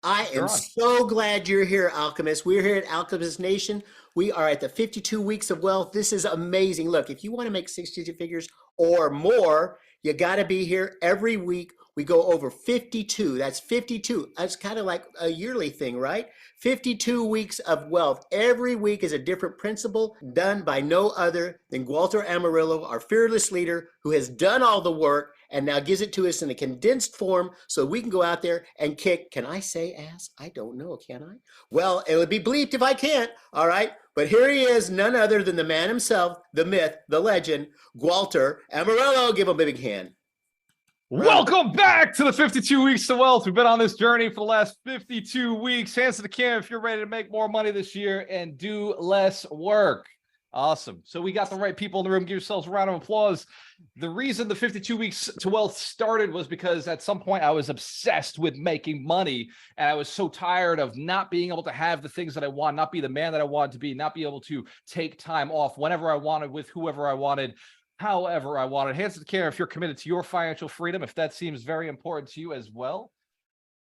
I am so glad you're here, Alchemist. We're here at Alchemist Nation. We are at the 52 Weeks of Wealth. This is amazing. Look, if you want to make six-digit figures or more, you got to be here every week. We go over 52. That's 52. That's kind of like a yearly thing, right? 52 weeks of wealth. Every week is a different principle done by no other than Walter Amarillo, our fearless leader, who has done all the work and now gives it to us in a condensed form so we can go out there and kick. Can I say ass? I don't know, can I? Well, it would be bleeped if I can't, all right? But here he is, none other than the man himself, the myth, the legend, Walter Amarillo. Give him a big hand. Welcome back to the 52 Weeks of Wealth. We've been on this journey for the last 52 weeks. Hands to the camera if you're ready to make more money this year and do less work. Awesome. So we got the right people in the room. Give yourselves a round of applause. The reason the 52 Weeks to Wealth started was because at some point I was obsessed with making money, and I was so tired of not being able to have the things that I want, not be the man that I wanted to be, not be able to take time off whenever I wanted with whoever I wanted, however I wanted. Hands to the camera if you're committed to your financial freedom, if that seems very important to you as well.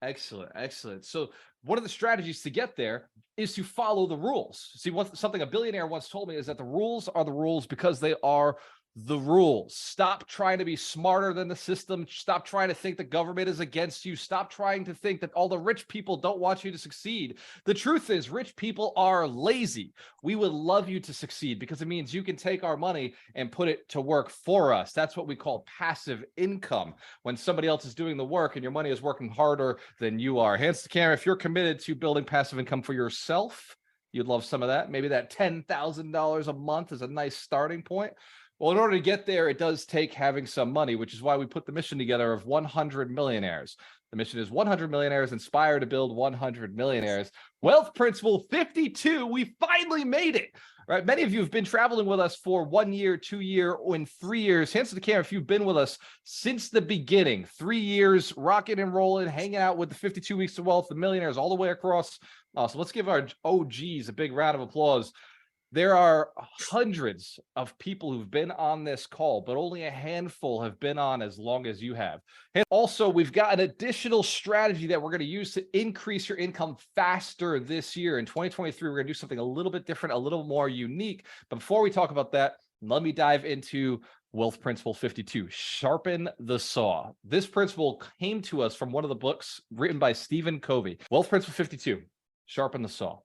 Excellent, excellent. So one of the strategies to get there is to follow the rules. See, something a billionaire once told me is that the rules are the rules because they are the rules. Stop trying to be smarter than the system. Stop trying to think the government is against you. Stop trying to think that all the rich people don't want you to succeed. The truth is, rich people are lazy. We would love you to succeed because it means you can take our money and put it to work for us. That's what we call passive income. When somebody else is doing the work and your money is working harder than you are. Hands to the camera if you're committed to building passive income for yourself. You'd love some of that. Maybe that $10,000 a month is a nice starting point. Well, in order to get there, it does take having some money, which is why we put the mission together of 100 millionaires. The mission is 100 millionaires inspired to build 100 millionaires. Wealth Principle 52, we finally made it. Right? Many of you have been traveling with us for 1 year, 2 year, or in 3 years. Hands to the camera if you've been with us since the beginning. 3 years, rocking and rolling, hanging out with the 52 Weeks of Wealth, the millionaires all the way across. So let's give our OGs a big round of applause. There are hundreds of people who've been on this call, but only a handful have been on as long as you have. And also, we've got an additional strategy that we're going to use to increase your income faster this year. In 2023, we're going to do something a little bit different, a little more unique. But before we talk about that, let me dive into Wealth Principle 52, Sharpen the Saw. This principle came to us from one of the books written by Stephen Covey. Wealth Principle 52, Sharpen the Saw.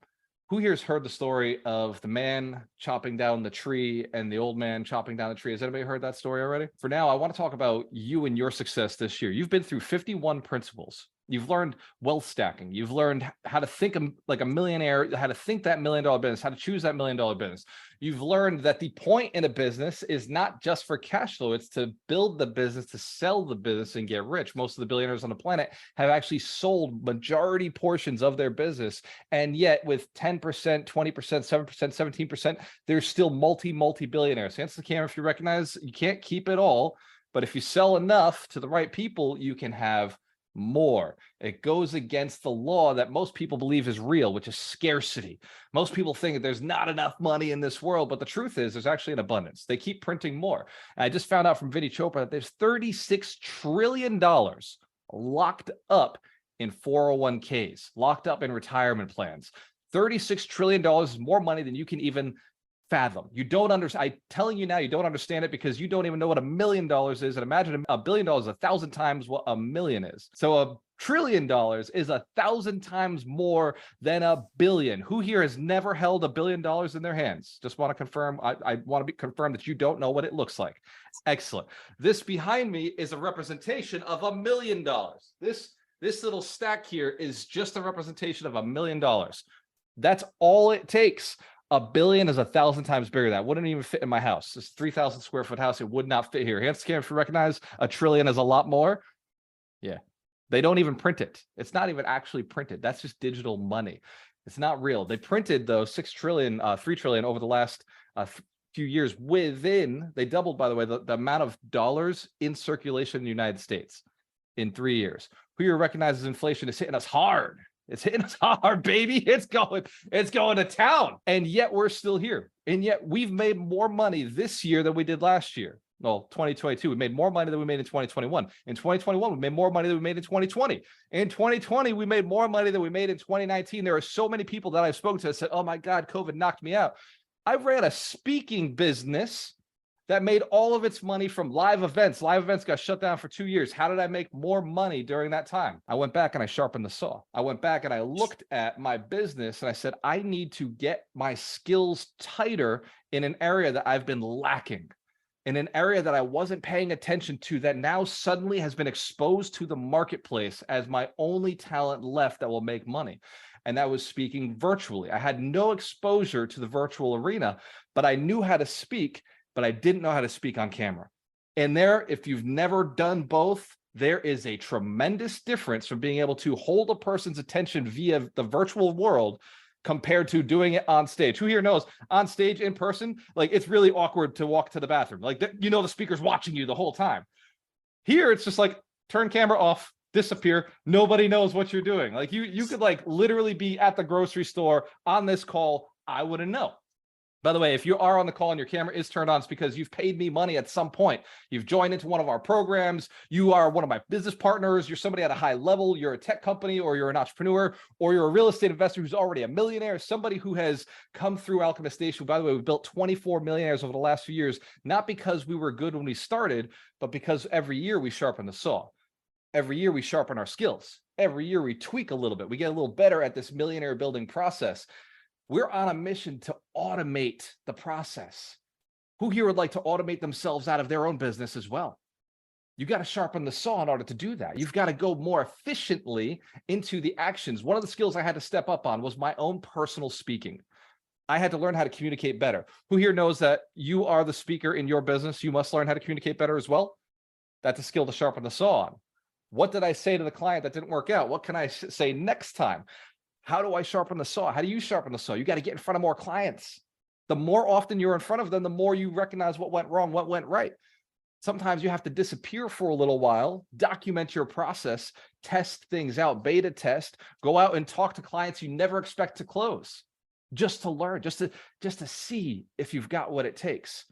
Who here has heard the story of the man chopping down the tree and the old man chopping down the tree? Has anybody heard that story already? For now, I want to talk about you and your success this year. You've been through 51 principles. You've learned wealth stacking. You've learned how to think like a millionaire, how to think that $1 million business, how to choose that $1 million business. You've learned that the point in a business is not just for cash flow. It's to build the business, to sell the business and get rich. Most of the billionaires on the planet have actually sold majority portions of their business. And yet with 10%, 20%, 7%, 17%, they're still multi-billionaires. Hands to the camera if you recognize you can't keep it all, but if you sell enough to the right people, you can have more. It goes against the law that most people believe is real, which is scarcity. Most people think that there's not enough money in this world, but the truth is there's actually an abundance. They keep printing more. And I just found out from Vinny Chopra that there's $36 trillion locked up in 401ks, locked up in retirement plans. $36 trillion is more money than you can even fathom. You don't understand. I'm telling you now, you don't understand it because you don't even know what $1 million is. And imagine $1 billion is 1,000 times what a million is. So $1 trillion is 1,000 times more than a billion. Who here has never held $1 billion in their hands? Just want to confirm. I want to confirm that you don't know what it looks like. Excellent. This behind me is a representation of $1 million. This little stack here is just a representation of $1 million. That's all it takes. $1 billion is 1,000 times bigger. That wouldn't even fit in my house. This 3,000 square foot house, it would not fit here. Hands to the camera if you recognize $1 trillion is a lot more. Yeah. They don't even print it. It's not even actually printed. That's just digital money. It's not real. They printed though 6 trillion, 3 trillion over the last few years they doubled, by the way, the amount of dollars in circulation in the United States in 3 years. Who you recognize as inflation is hitting us hard. It's hitting us hard, baby. It's going to town. And yet we're still here. And yet we've made more money this year than we did last year. Well, 2022, we made more money than we made in 2021. In 2021, we made more money than we made in 2020. In 2020, we made more money than we made in 2019. There are so many people that I've spoken to that said, oh my God, COVID knocked me out. I ran a speaking business that made all of its money from live events. Live events got shut down for 2 years. How did I make more money during that time? I went back and I sharpened the saw. I went back and I looked at my business and I said, I need to get my skills tighter in an area that I've been lacking, in an area that I wasn't paying attention to, that now suddenly has been exposed to the marketplace as my only talent left that will make money. And that was speaking virtually. I had no exposure to the virtual arena, but I knew how to speak, but I didn't know how to speak on camera. And there, if you've never done both, there is a tremendous difference from being able to hold a person's attention via the virtual world compared to doing it on stage. Who here knows on stage in person, like it's really awkward to walk to the bathroom. Like, you know, the speaker's watching you the whole time. Here, it's just like turn camera off, disappear. Nobody knows what you're doing. Like you could like literally be at the grocery store on this call. I wouldn't know. By the way, if you are on the call and your camera is turned on, it's because you've paid me money at some point. You've joined into one of our programs. You are one of my business partners. You're somebody at a high level. You're a tech company, or you're an entrepreneur, or you're a real estate investor who's already a millionaire, somebody who has come through Alchemist Nation. By the way, we've built 24 millionaires over the last few years, not because we were good when we started, but because every year we sharpen the saw. Every year we sharpen our skills. Every year we tweak a little bit. We get a little better at this millionaire building process. We're on a mission to automate the process. Who here would like to automate themselves out of their own business as well? You got to sharpen the saw in order to do that. You've got to go more efficiently into the actions. One of the skills I had to step up on was my own personal speaking. I had to learn how to communicate better. Who here knows that you are the speaker in your business? You must learn how to communicate better as well. That's a skill to sharpen the saw on. What did I say to the client that didn't work out? What can I say next time? How do I sharpen the saw? How do you sharpen the saw? You got to get in front of more clients. The more often you're in front of them, the more you recognize what went wrong, what went right. Sometimes you have to disappear for a little while, document your process, test things out, beta test, go out and talk to clients you never expect to close, just to learn, just to see if you've got what it takes,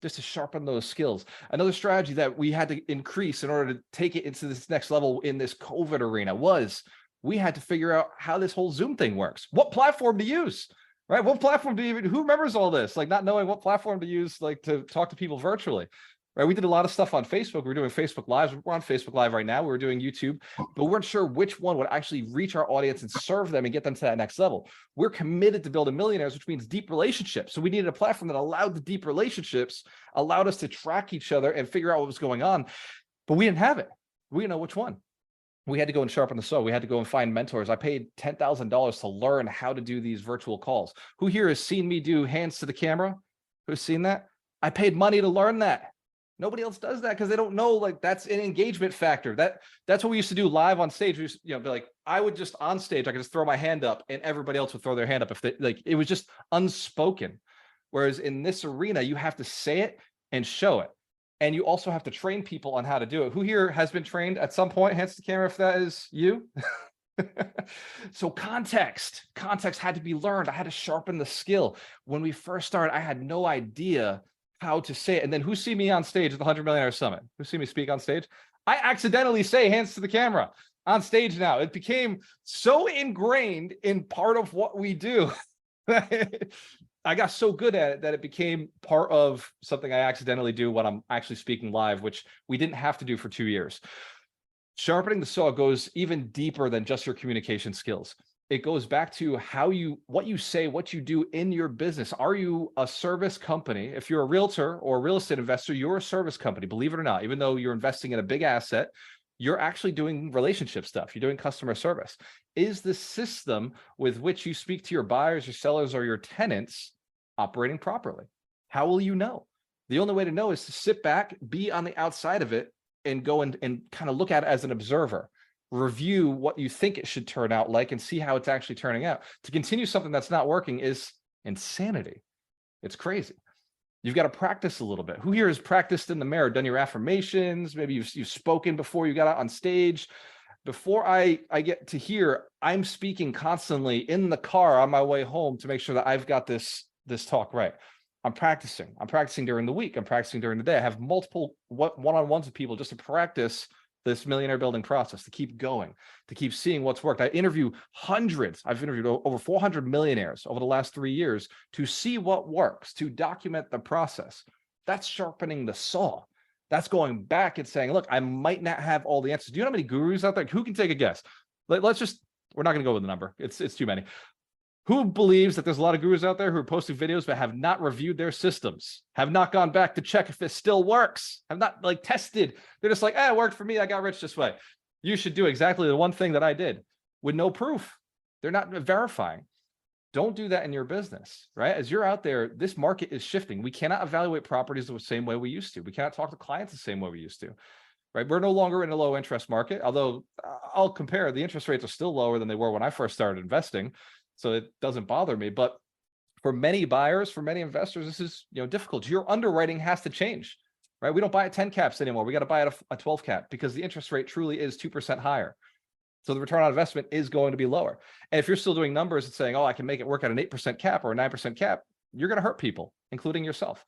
just to sharpen those skills. Another strategy that we had to increase in order to take it into this next level in this COVID arena was we had to figure out how this whole Zoom thing works. What platform to use, right? What platform do you even, who remembers all this? Like not knowing what platform to use, like to talk to people virtually, right? We did a lot of stuff on Facebook. We were doing Facebook Lives. We're on Facebook Live right now. We were doing YouTube, but we weren't sure which one would actually reach our audience and serve them and get them to that next level. We're committed to building millionaires, which means deep relationships. So we needed a platform that allowed the deep relationships, allowed us to track each other and figure out what was going on, but we didn't have it. We didn't know which one. We had to go and sharpen the saw. We had to go and find mentors. I paid $10,000 to learn how to do these virtual calls. Who here has seen me do hands to the camera? Who's seen that? I paid money to learn that. Nobody else does that because they don't know, like that's an engagement factor. That's what we used to do live on stage. We used to, be like, I would just on stage, I could just throw my hand up and everybody else would throw their hand up if they like, it was just unspoken. Whereas in this arena, you have to say it and show it. And you also have to train people on how to do it. Who here has been trained at some point? Hands to the camera if that is you. So context had to be learned. I had to sharpen the skill. When we first started, I had no idea how to say it. And then who see me on stage at the 100 Millionaire Summit? Who see me speak on stage? I accidentally say hands to the camera on stage now. It became so ingrained in part of what we do. I got so good at it that it became part of something I accidentally do when I'm actually speaking live, which we didn't have to do for 2 years. Sharpening the saw goes even deeper than just your communication skills. It goes back to what you say, what you do in your business. Are you a service company? If you're a realtor or a real estate investor, you're a service company, believe it or not. Even though you're investing in a big asset, you're actually doing relationship stuff. You're doing customer service. Is the system with which you speak to your buyers, your sellers, or your tenants operating properly? How will you know? The only way to know is to sit back, be on the outside of it, and go and kind of look at it as an observer, review what you think it should turn out like, and see how it's actually turning out. To continue something that's not working is insanity. It's crazy. You've got to practice a little bit. Who here has practiced in the mirror, done your affirmations? Maybe you've spoken before you got out on stage. Before I get to here, I'm speaking constantly in the car on my way home to make sure that I've got this talk right. I'm practicing. I'm practicing during the week. I'm practicing during the day. I have multiple one-on-ones with people just to practice this millionaire building process, to keep going, to keep seeing what's worked. I interview hundreds. I've interviewed over 400 millionaires over the last 3 years to see what works, to document the process. That's sharpening the saw. That's going back and saying, look, I might not have all the answers. Do you know how many gurus out there? Who can take a guess? Let's just, we're not going to go with the number. It's too many. Who believes that there's a lot of gurus out there who are posting videos but have not reviewed their systems, have not gone back to check if it still works, have not like tested? They're just like, it worked for me. I got rich this way. You should do exactly the one thing that I did with no proof. They're not verifying. Don't do that in your business, right? As you're out there, this market is shifting. We cannot evaluate properties the same way we used to. We cannot talk to clients the same way we used to, right? We're no longer in a low interest market, although I'll compare, the interest rates are still lower than they were when I first started investing. So it doesn't bother me. But for many buyers, for many investors, this is difficult. Your underwriting has to change, right? We don't buy at 10 caps anymore. We got to buy at a 12 cap because the interest rate truly is 2% higher. So the return on investment is going to be lower. And if you're still doing numbers and saying, oh, I can make it work at an 8% cap or a 9% cap, you're going to hurt people, including yourself.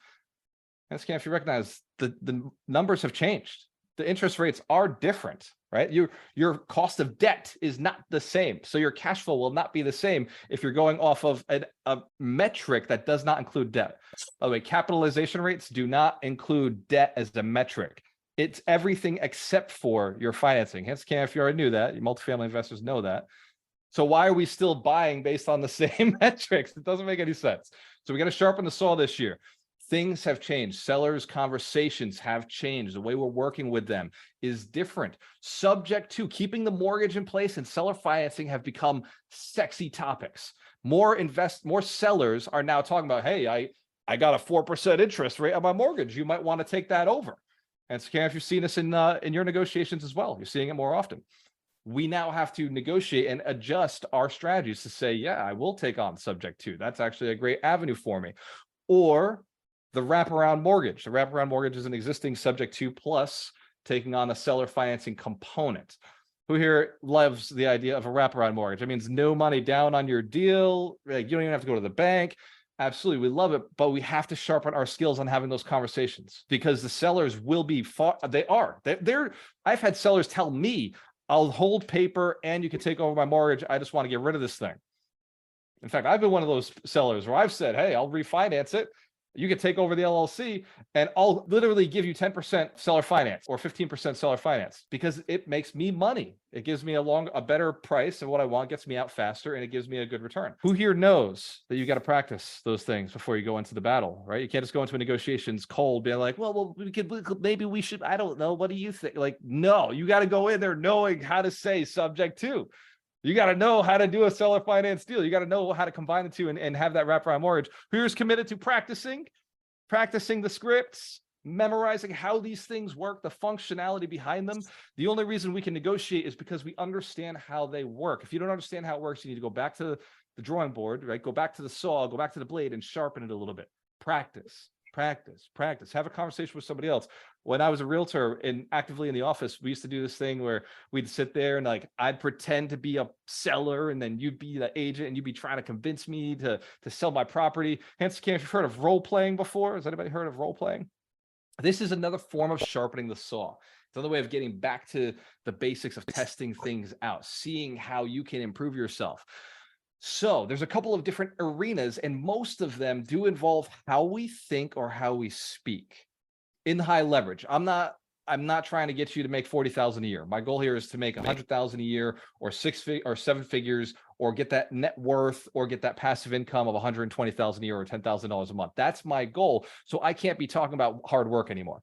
And if you recognize the numbers have changed, the interest rates are different, right? Your cost of debt is not the same. So your cash flow will not be the same if you're going off of a metric that does not include debt. By the way, capitalization rates do not include debt as a metric. It's everything except for your financing. Hence, Cam, if you already knew that, multifamily investors know that. So why are we still buying based on the same metrics? It doesn't make any sense. So we got to sharpen the saw this year. Things have changed. Sellers' conversations have changed. The way we're working with them is different. Subject to keeping the mortgage in place and seller financing have become sexy topics. More sellers are now talking about, hey, I got a 4% interest rate on my mortgage. You might want to take that over. And so, if you've seen this in your negotiations as well, you're seeing it more often. We now have to negotiate and adjust our strategies to say, yeah, I will take on subject to. That's actually a great avenue for me. Or the wraparound mortgage. The wraparound mortgage is an existing subject to plus taking on a seller financing component. Who here loves the idea of a wraparound mortgage? It means no money down on your deal. Like, you don't even have to go to the bank. Absolutely, we love it, but we have to sharpen our skills on having those conversations because the sellers will be fought. I've had sellers tell me, I'll hold paper and you can take over my mortgage. I just want to get rid of this thing. In fact, I've been one of those sellers where I've said, hey, I'll refinance it. You can take over the LLC and I'll literally give you 10% seller finance or 15% seller finance because it makes me money. It gives me a better price of what I want, gets me out faster, and it gives me a good return. Who here knows that you got to practice those things before you go into the battle, right? You can't just go into a negotiations cold being like, well, maybe we should, I don't know. What do you think? Like, no, you got to go in there knowing how to say subject to. You got to know how to do a seller finance deal. You got to know how to combine the two and have that wraparound mortgage. Who's committed to practicing the scripts, memorizing how these things work, the functionality behind them. The only reason we can negotiate is because we understand how they work. If you don't understand how it works, you need to go back to the drawing board, right? Go back to the saw, go back to the blade and sharpen it a little bit. Practice. Have a conversation with somebody else. When I was a realtor and actively in the office, we used to do this thing where we'd sit there and like, I'd pretend to be a seller and then you'd be the agent and you'd be trying to convince me to sell my property. Hence, Cam, if you've heard of role playing before, has anybody heard of role playing? This is another form of sharpening the saw. It's another way of getting back to the basics of testing things out, seeing how you can improve yourself. So there's a couple of different arenas, and most of them do involve how we think or how we speak. In high leverage, I'm not trying to get you to make 40,000 a year. My goal here is to make 100,000 a year, or 7 figures, or get that net worth, or get that passive income of 120,000 a year, or $10,000 a month. That's my goal. So I can't be talking about hard work anymore.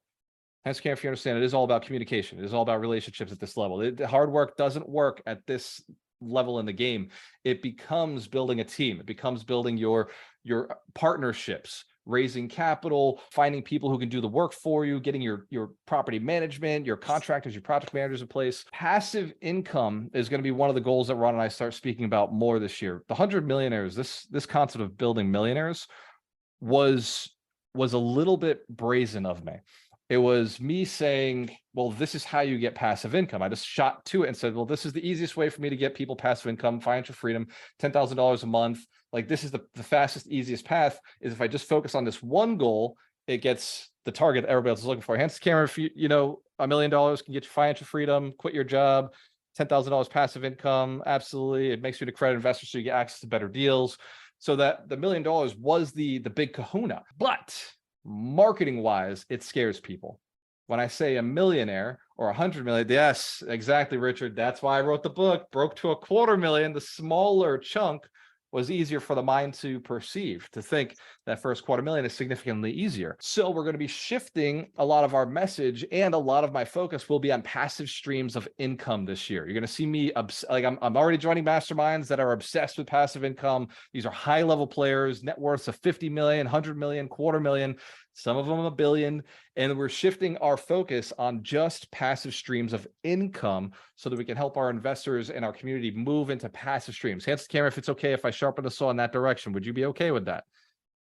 Hence, if you understand, it is all about communication. It is all about relationships at this level. Hard work doesn't work at this level in the game. It becomes building a team. It becomes building your partnerships, raising capital, finding people who can do the work for you, getting your property management, your contractors, your project managers in place. Passive income is going to be one of the goals that Ron and I start speaking about more this year. The 100 millionaires, this concept of building millionaires was a little bit brazen of me. It was me saying, well, this is how you get passive income. I just shot to it and said, well, this is the easiest way for me to get people passive income, financial freedom, $10,000 a month. Like, this is the fastest, easiest path, is if I just focus on this one goal, it gets the target that everybody else is looking for. Hands to camera, if you know, $1 million can get you financial freedom, quit your job, $10,000 passive income. Absolutely. It makes you an accredited investor, so you get access to better deals. So that the $1 million was the big kahuna. But marketing wise, it scares people. When I say a millionaire or 100 million, yes, exactly, Richard. That's why I wrote the book. Broke to $250,000. The smaller chunk was easier for the mind to perceive, to think that first $250,000 is significantly easier. So we're going to be shifting a lot of our message, and a lot of my focus will be on passive streams of income this year. You're going to see me, like I'm already joining masterminds that are obsessed with passive income. These are high level players, net worths of 50 million, 100 million, $250,000. Some of them $1 billion, and we're shifting our focus on just passive streams of income so that we can help our investors and our community move into passive streams. Hands to camera, if it's okay if I sharpen the saw in that direction, would you be okay with that?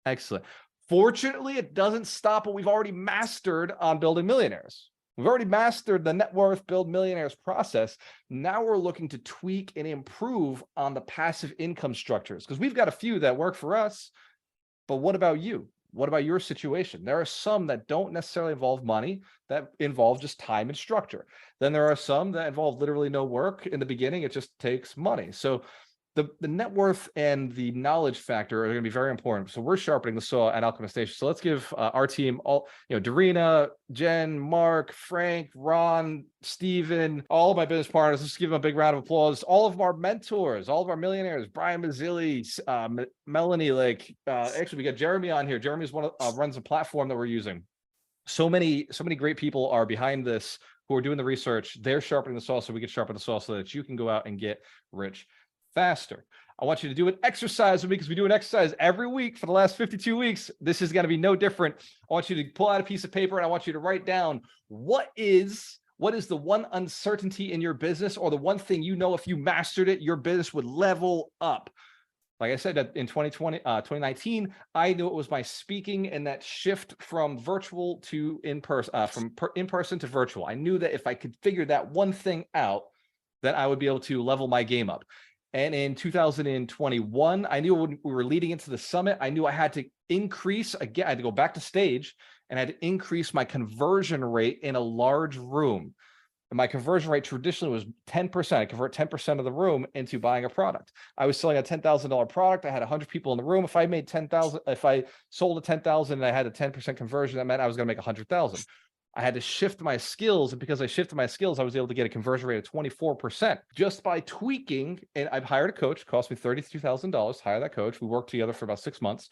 Excellent. Fortunately, it doesn't stop what we've already mastered on building millionaires. We've already mastered the net worth build millionaires process. Now we're looking to tweak and improve on the passive income structures, because we've got a few that work for us. But what about you? What about your situation? There are some that don't necessarily involve money, that involve just time and structure. Then there are some that involve literally no work in the beginning. It just takes money. So the net worth and the knowledge factor are going to be very important. So we're sharpening the saw at Alchemist Nation. So let's give our team, all, Darina, Jen, Mark, Frank, Ron, Steven, all of my business partners. Let's give them a big round of applause. All of our mentors, all of our millionaires, Brian Mazzilli, Melanie, actually we got Jeremy on here. Jeremy's one of runs a platform that we're using. So many great people are behind this who are doing the research. They're sharpening the saw so we can sharpen the saw so that you can go out and get rich faster. I want you to do an exercise with me, because we do an exercise every week for the last 52 weeks. This is going to be no different. I want you to pull out a piece of paper and I want you to write down what is the one uncertainty in your business, or the one thing if you mastered it, your business would level up. Like I said, in 2019, I knew it was my speaking and that shift from virtual to in-person, from in-person to virtual. I knew that if I could figure that one thing out, then I would be able to level my game up. And in 2021, I knew when we were leading into the summit, I knew I had to increase again. I had to go back to stage and I had to increase my conversion rate in a large room. And my conversion rate traditionally was 10%. I convert 10% of the room into buying a product. I was selling a $10,000 product. I had 100 people in the room. If I made 10,000, if I sold a 10,000 and I had a 10% conversion, that meant I was going to make 100,000. I had to shift my skills, and because I shifted my skills, I was able to get a conversion rate of 24% just by tweaking. And I've hired a coach. It cost me $32,000. Hire that coach. We worked together for about 6 months.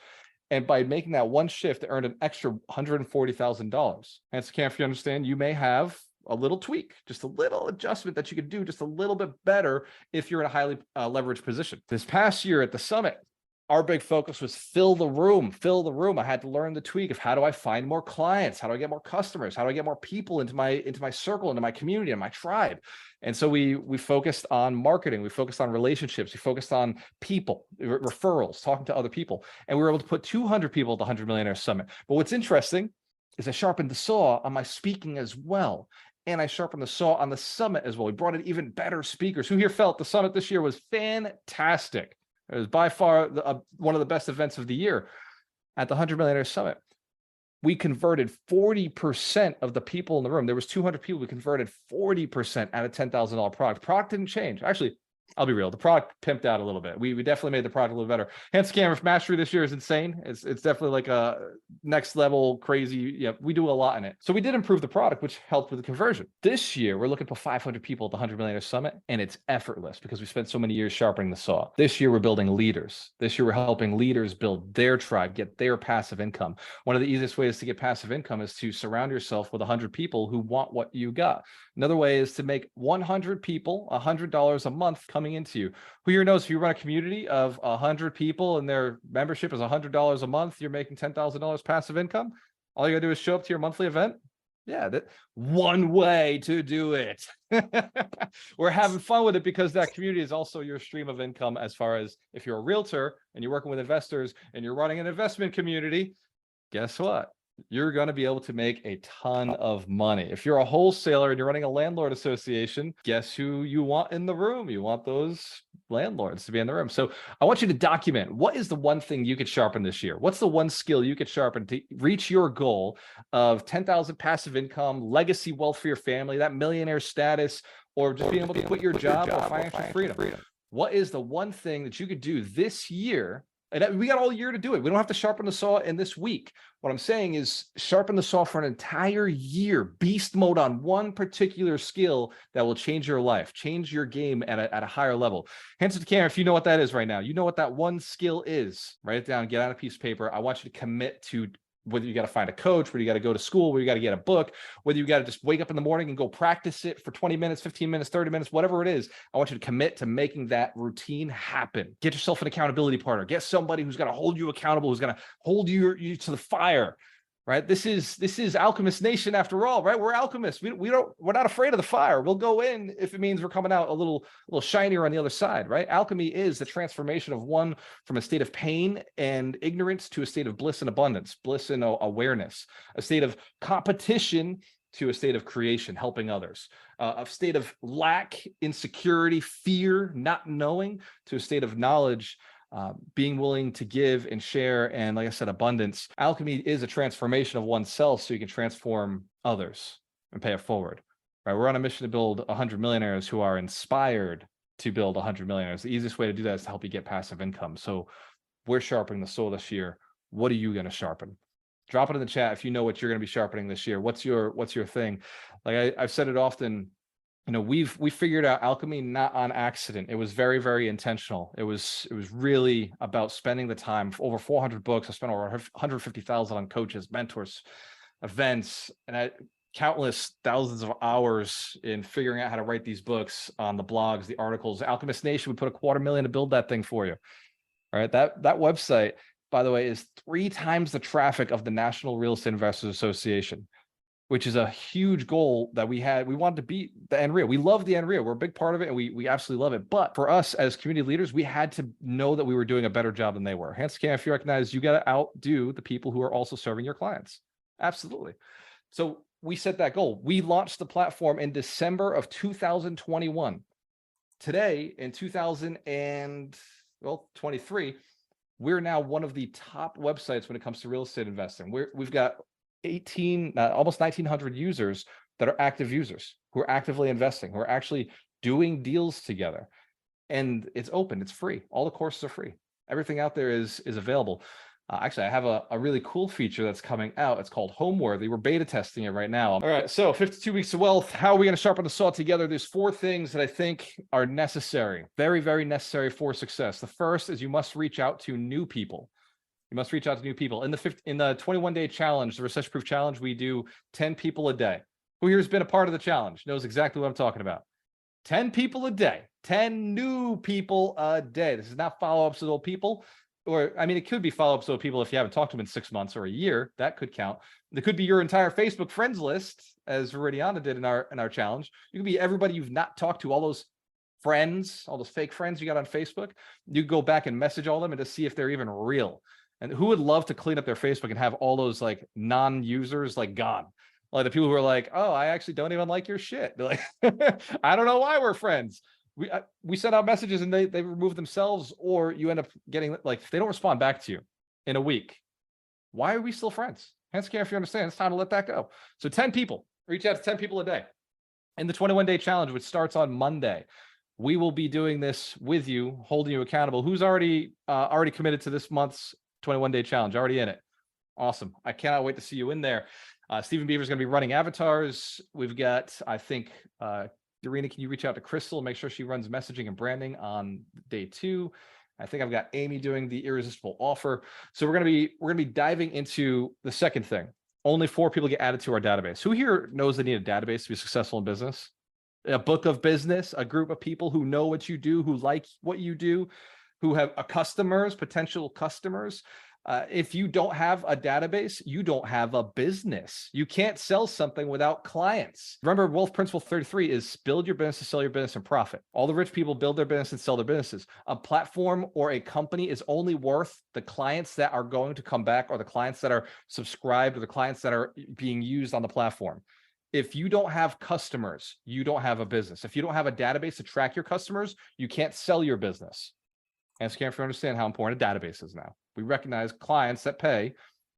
And by making that one shift, it earned an extra $140,000. And so, Cam, if you understand, you may have a little tweak, just a little adjustment that you could do just a little bit better if you're in a highly leveraged position. This past year at the summit, our big focus was fill the room. I had to learn the tweak of how do I find more clients? How do I get more customers? How do I get more people into my circle, into my community, and my tribe? And so we focused on marketing. We focused on relationships. We focused on people, referrals, talking to other people. And we were able to put 200 people at the 100 Millionaire Summit. But what's interesting is I sharpened the saw on my speaking as well. And I sharpened the saw on the summit as well. We brought in even better speakers. Who here felt the summit this year was fantastic? It was by far one of the best events of the year. At the 100 Millionaire Summit, we converted 40% of the people in the room. There was 200 people. We converted 40% at a $10,000 product. Product didn't change. Actually, I'll be real. The product pimped out a little bit. We definitely made the product a little better. Hands camera mastery this year is insane. It's definitely like a next level crazy. Yeah, we do a lot in it. So we did improve the product, which helped with the conversion. This year, we're looking for 500 people at the 100 Millionaire Summit, and it's effortless because we spent so many years sharpening the saw. This year, we're building leaders. This year, we're helping leaders build their tribe, get their passive income. One of the easiest ways to get passive income is to surround yourself with 100 people who want what you got. Another way is to make 100 people $100 a month coming into you. Who here knows if you run a community of 100 people and their membership is $100 a month, you're making $10,000 passive income. All you gotta do is show up to your monthly event. Yeah, that one way to do it. We're having fun with it because that community is also your stream of income. As far as if you're a realtor and you're working with investors and you're running an investment community, guess what? you're going to be able to make a ton of money. If you're a wholesaler and you're running a landlord association, guess who you want in the room? You want those landlords to be in the room. So I want you to document, what is the one thing you could sharpen this year? What's the one skill you could sharpen to reach your goal of 10,000 passive income, legacy wealth for your family, that millionaire status, or just being able to quit your job or financial freedom? What is the one thing that you could do this year? And we got all year to do it. We don't have to sharpen the saw in this week. What I'm saying is sharpen the saw for an entire year, beast mode on one particular skill that will change your life, change your game at a higher level. Hands to the camera if you know what that is right now. You know what that one skill is. Write it down, get out a piece of paper. I want you to commit to whether you got to find a coach, whether you got to go to school, whether you got to get a book, whether you got to just wake up in the morning and go practice it for 20 minutes, 15 minutes, 30 minutes, whatever it is. I want you to commit to making that routine happen. Get yourself an accountability partner. Get somebody who's going to hold you accountable, who's going to hold you to the fire. Right? This is Alchemist Nation after all, right? We're alchemists. We're not afraid of the fire. We'll go in if it means we're coming out a little shinier on the other side, right? Alchemy is the transformation of one from a state of pain and ignorance to a state of bliss and abundance, bliss and awareness, a state of competition to a state of creation, helping others, a state of lack, insecurity, fear, not knowing, to a state of knowledge, being willing to give and share, and like I said, abundance. Alchemy is a transformation of oneself so you can transform others and pay it forward. Right? We're on a mission to build 100 millionaires who are inspired to build 100 millionaires. The easiest way to do that is to help you get passive income. So we're sharpening the soul this year. What are you going to sharpen? Drop it in the chat if you know what you're going to be sharpening this year. What's your thing? Like I've said it often. You know, we figured out alchemy not on accident. It was very, very intentional. It was really about spending the time. Over 400 books. I spent over 150,000 on coaches, mentors, events, and countless thousands of hours in figuring out how to write these books, on the blogs, the articles. Alchemist Nation, we put $250,000 to build that thing for you. All right, that website, by the way, is 3 times the traffic of the National Real Estate Investors Association, which is a huge goal that we had. We wanted to beat the NREA. We love the NREA. We're a big part of it, and we absolutely love it. But for us as community leaders, we had to know that we were doing a better job than they were. Hence, if you recognize, you got to outdo the people who are also serving your clients. Absolutely. So we set that goal. We launched the platform in December of 2021. Today, in 2023, we're now one of the top websites when it comes to real estate investing. We've got almost 1,900 users that are active users who are actively investing, who are actually doing deals together. And it's open, it's free. All the courses are free. Everything out there is available. Actually, I have a really cool feature that's coming out. It's called Homeworthy. We're beta testing it right now. All right, so 52 weeks of wealth. How are we going to sharpen the saw together? There's 4 things that I think are necessary, very, very necessary for success. The first is you must reach out to new people. You must reach out to new people. In the 21-day challenge, the recession-proof challenge, we do 10 people a day. Who here has been a part of the challenge knows exactly what I'm talking about. 10 people a day, 10 new people a day. This is not follow-ups with old people. Or, I mean, it could be follow-ups with people if you haven't talked to them in 6 months or a year. That could count. It could be your entire Facebook friends list, as Viridiana did in our challenge. You could be everybody you've not talked to, all those friends, all those fake friends you got on Facebook. You go back and message all them and just see if they're even real. And who would love to clean up their Facebook and have all those like non-users like gone? Like the people who are like, oh, I actually don't even like your shit. They're like, I don't know why we're friends. We send out messages and they remove themselves, or you end up getting, like, if they don't respond back to you in a week, why are we still friends? Hands care if you understand. It's time to let that go. So 10 people, reach out to 10 people a day. And the 21-day challenge, which starts on Monday, we will be doing this with you, holding you accountable. Who's already committed to this month's 21-day challenge? Already in it. Awesome. I cannot wait to see you in there. Stephen Beaver is going to be running avatars. We've got, I think, Dorina, can you reach out to Crystal and make sure she runs messaging and branding on day 2? I think I've got Amy doing the irresistible offer. So we're going to be diving into the second thing. Only 4 people get added to our database. Who here knows they need a database to be successful in business? A book of business, a group of people who know what you do, who like what you do, who have customers, potential customers. If you don't have a database, you don't have a business. You can't sell something without clients. Remember, wealth principle 33 is build your business, sell your business, and profit. All the rich people build their business and sell their businesses. A platform or a company is only worth the clients that are going to come back, or the clients that are subscribed, or the clients that are being used on the platform. If you don't have customers, you don't have a business. If you don't have a database to track your customers, you can't sell your business. And so you understand how important a database is now. We recognize clients that pay,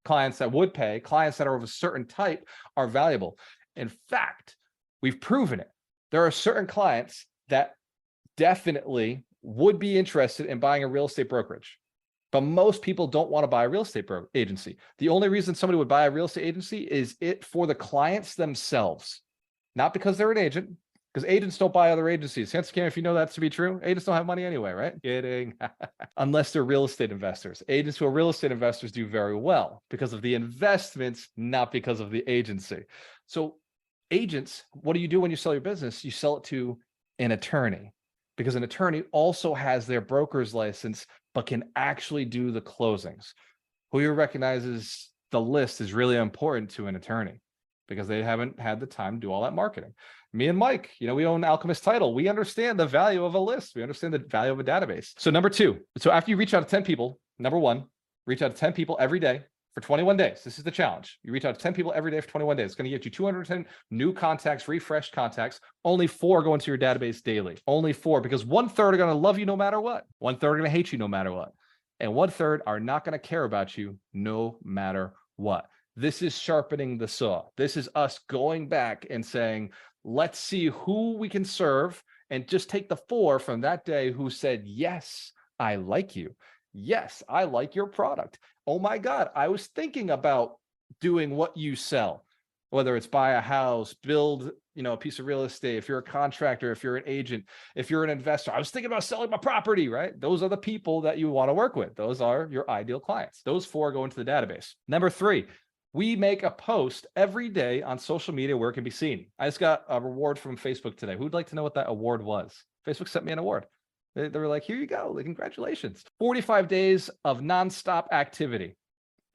clients that would pay, clients that are of a certain type are valuable. In fact, we've proven it. There are certain clients that definitely would be interested in buying a real estate brokerage, but most people don't want to buy a real estate agency. The only reason somebody would buy a real estate agency is it for the clients themselves, not because they're an agent. Because agents don't buy other agencies. Hence, Cam, if you know that to be true, agents don't have money anyway, right? Kidding. Unless they're real estate investors. Agents who are real estate investors do very well because of the investments, not because of the agency. So agents, what do you do when you sell your business? You sell it to an attorney, because an attorney also has their broker's license, but can actually do the closings. Who you recognize as the list is really important to an attorney, because they haven't had the time to do all that marketing. Me and Mike, we own Alchemist Title. We understand the value of a list. We understand the value of a database. So number two, so after you reach out to 10 people, number one, reach out to 10 people every day for 21 days. This is the challenge. You reach out to 10 people every day for 21 days. It's going to get you 210 new contacts, refreshed contacts. Only 4 go into your database daily. Only 4, because 1/3 are going to love you no matter what. 1/3 are going to hate you no matter what. And 1/3 are not going to care about you no matter what. This is sharpening the saw. This is us going back and saying, let's see who we can serve, and just take the 4 from that day who said, yes, I like you. Yes, I like your product. Oh my God, I was thinking about doing what you sell, whether it's buy a house, build, a piece of real estate. If you're a contractor, if you're an agent, if you're an investor, I was thinking about selling my property, right? Those are the people that you want to work with. Those are your ideal clients. Those 4 go into the database. Number 3, we make a post every day on social media where it can be seen. I just got a reward from Facebook today. Who'd like to know what that award was? Facebook sent me an award. They were like, here you go. Congratulations. 45 days of nonstop activity.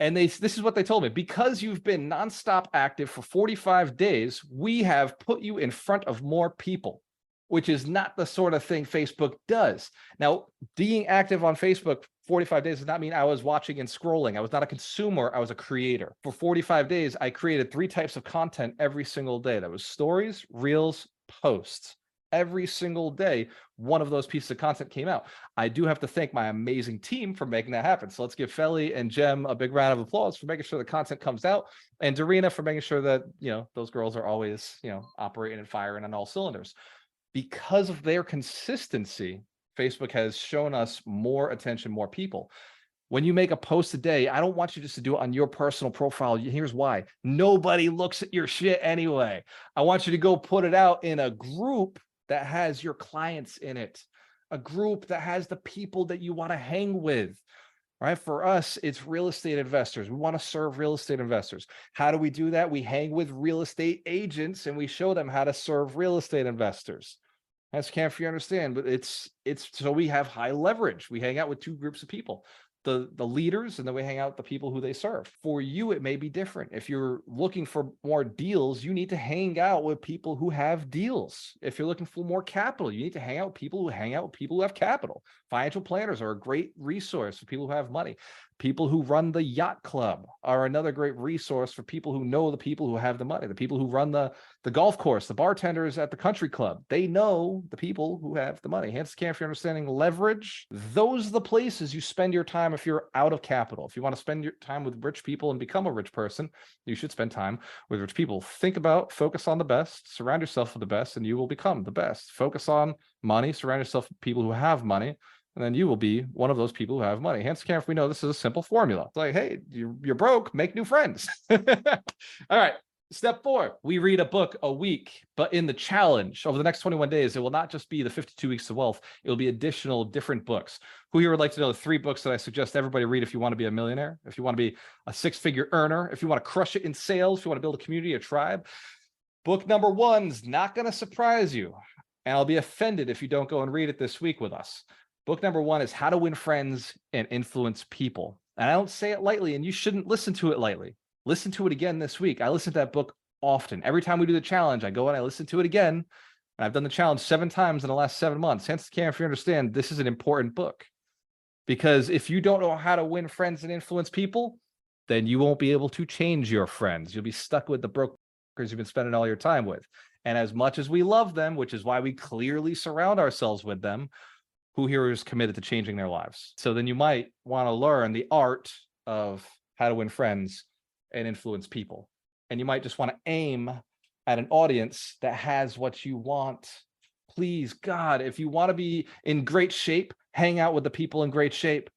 And this is what they told me. Because you've been nonstop active for 45 days, we have put you in front of more people, which is not the sort of thing Facebook does. Now, being active on Facebook 45 days does not mean I was watching and scrolling. I was not a consumer. I was a creator. For 45 days, I created 3 types of content every single day. That was stories, reels, posts. Every single day, one of those pieces of content came out. I do have to thank my amazing team for making that happen. So let's give Feli and Jem a big round of applause for making sure the content comes out, and Darina for making sure that, those girls are always, operating and firing on all cylinders. Because of their consistency, Facebook has shown us more attention, more people. When you make a post a day, I don't want you just to do it on your personal profile. Here's why. Nobody looks at your shit anyway. I want you to go put it out in a group that has your clients in it, a group that has the people that you want to hang with. Right? For us, it's real estate investors. We want to serve real estate investors. How do we do that? We hang with real estate agents and we show them how to serve real estate investors. That's can't you understand, but it's so we have high leverage. We hang out with 2 groups of people, the leaders, and then we hang out with the people who they serve. For you, it may be different. If you're looking for more deals, you need to hang out with people who have deals. If you're looking for more capital, you need to hang out with people who hang out with people who have capital. Financial planners are a great resource for people who have money. People who run the yacht club are another great resource for people who know the people who have the money. The people who run the golf course, the bartenders at the country club, they know the people who have the money. Hence, if you're understanding leverage, those are the places you spend your time if you're out of capital. If you want to spend your time with rich people and become a rich person, you should spend time with rich people. Focus on the best, surround yourself with the best, and you will become the best. Focus on money, surround yourself with people who have money, and then you will be one of those people who have money. Hence, we know this is a simple formula. It's like, hey, you're broke, make new friends. All right. Step 4, we read a book a week, but in the challenge over the next 21 days, it will not just be the 52 Weeks of Wealth. It will be additional different books. Who here would like to know the 3 books that I suggest everybody read if you want to be a millionaire, if you want to be a 6-figure earner, if you want to crush it in sales, if you want to build a community, a tribe? Book number 1's not going to surprise you, and I'll be offended if you don't go and read it this week with us. Book number 1 is How to Win Friends and Influence People. And I don't say it lightly, and you shouldn't listen to it lightly. Listen to it again this week. I listen to that book often. Every time we do the challenge, I go and I listen to it again. And I've done the challenge 7 times in the last 7 months. Hence, if you understand, this is an important book. Because if you don't know how to win friends and influence people, then you won't be able to change your friends. You'll be stuck with the brokers you've been spending all your time with. And as much as we love them, which is why we clearly surround ourselves with them, who here is committed to changing their lives? So then you might want to learn the art of how to win friends and influence people. And you might just want to aim at an audience that has what you want. Please, God, if you want to be in great shape, hang out with the people in great shape.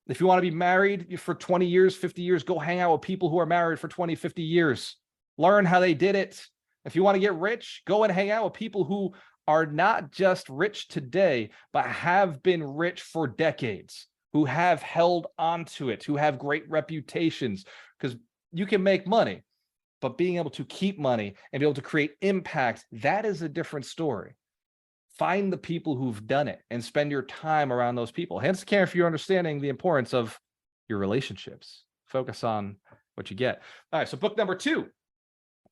If you want to be married for 20 years, 50 years, go hang out with people who are married for 20, 50 years. Learn how they did it. If you want to get rich, go and hang out with people who are not just rich today, but have been rich for decades, who have held onto it, who have great reputations, because you can make money, but being able to keep money and be able to create impact, that is a different story. Find the people who've done it and spend your time around those people. Hence, care if you're understanding the importance of your relationships. Focus on what you get. All right, so book number 2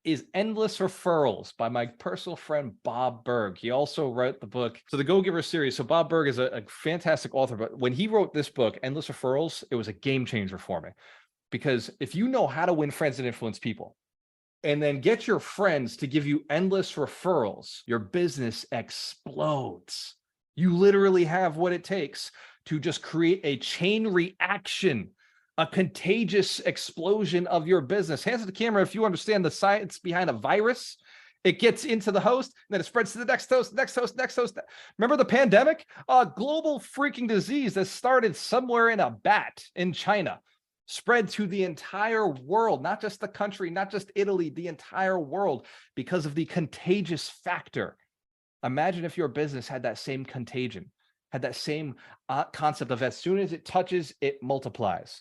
is Endless Referrals by my personal friend, Bob Berg. He also wrote the book, so the Go-Giver series. So Bob Berg is a fantastic author, but when he wrote this book, Endless Referrals, it was a game changer for me. Because if you know how to win friends and influence people, and then get your friends to give you endless referrals, your business explodes. You literally have what it takes to just create a chain reaction, a contagious explosion of your business. Hands to the camera if you understand the science behind a virus. It gets into the host, and then it spreads to the next host, next host, next host. Remember the pandemic? A global freaking disease that started somewhere in a bat in China. Spread to the entire world, not just the country, not just Italy, the entire world, because of the contagious factor. Imagine if your business had that same contagion, had that same concept of as soon as it touches, it multiplies.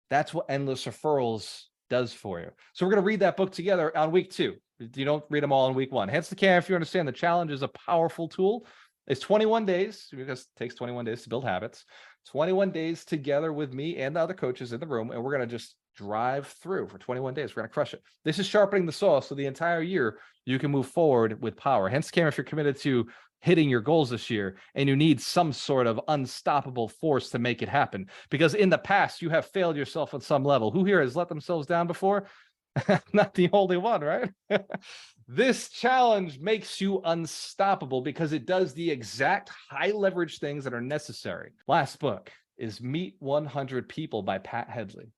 That's what Endless Referrals does for you. So we're going to read that book together on week 2. You don't read them all on week 1. Hence the can if you understand the challenge is a powerful tool. It's 21 days because it takes 21 days to build habits. 21 days together with me and the other coaches in the room, and we're going to just drive through for 21 days. We're going to crush it. This is sharpening the saw, so the entire year you can move forward with power. Hence, Cam, if you're committed to hitting your goals this year and you need some sort of unstoppable force to make it happen, because in the past you have failed yourself on some level. Who here has let themselves down before? Not the only one, right? This challenge makes you unstoppable because it does the exact high leverage things that are necessary. Last book is Meet 100 People by Pat Headley.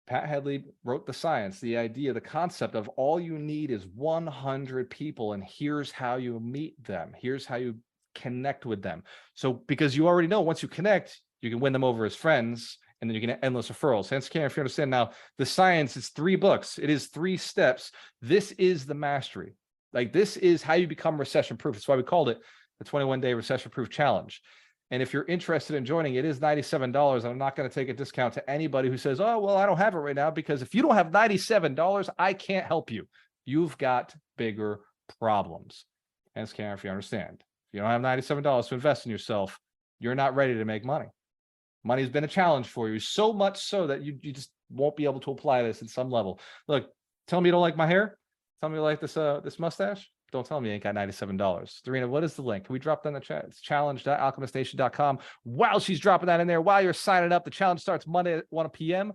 Pat Headley wrote the science, the idea, the concept of all you need is 100 people, and here's how you meet them. Here's how you connect with them. So because you already know once you connect, you can win them over as friends, and then you can get endless referrals. Hence, Cam, if you understand now, the science is 3 books. It is 3 steps. This is the mastery. Like, this is how you become recession-proof. That's why we called it the 21-day recession-proof challenge. And if you're interested in joining, it is $97. And I'm not going to take a discount to anybody who says, oh, well, I don't have it right now, because if you don't have $97, I can't help you. You've got bigger problems. Hence, Cam, if you understand, if you don't have $97 to invest in yourself, you're not ready to make money. Money's been a challenge for you, so much so that you just won't be able to apply this at some level. Look, tell me you don't like my hair. Tell me you like this mustache. Don't tell me you ain't got $97. Serena, what is the link? Can we drop that in the chat? It's challenge.alchemistnation.com. While she's dropping that in there, while you're signing up, the challenge starts Monday at 1 p.m.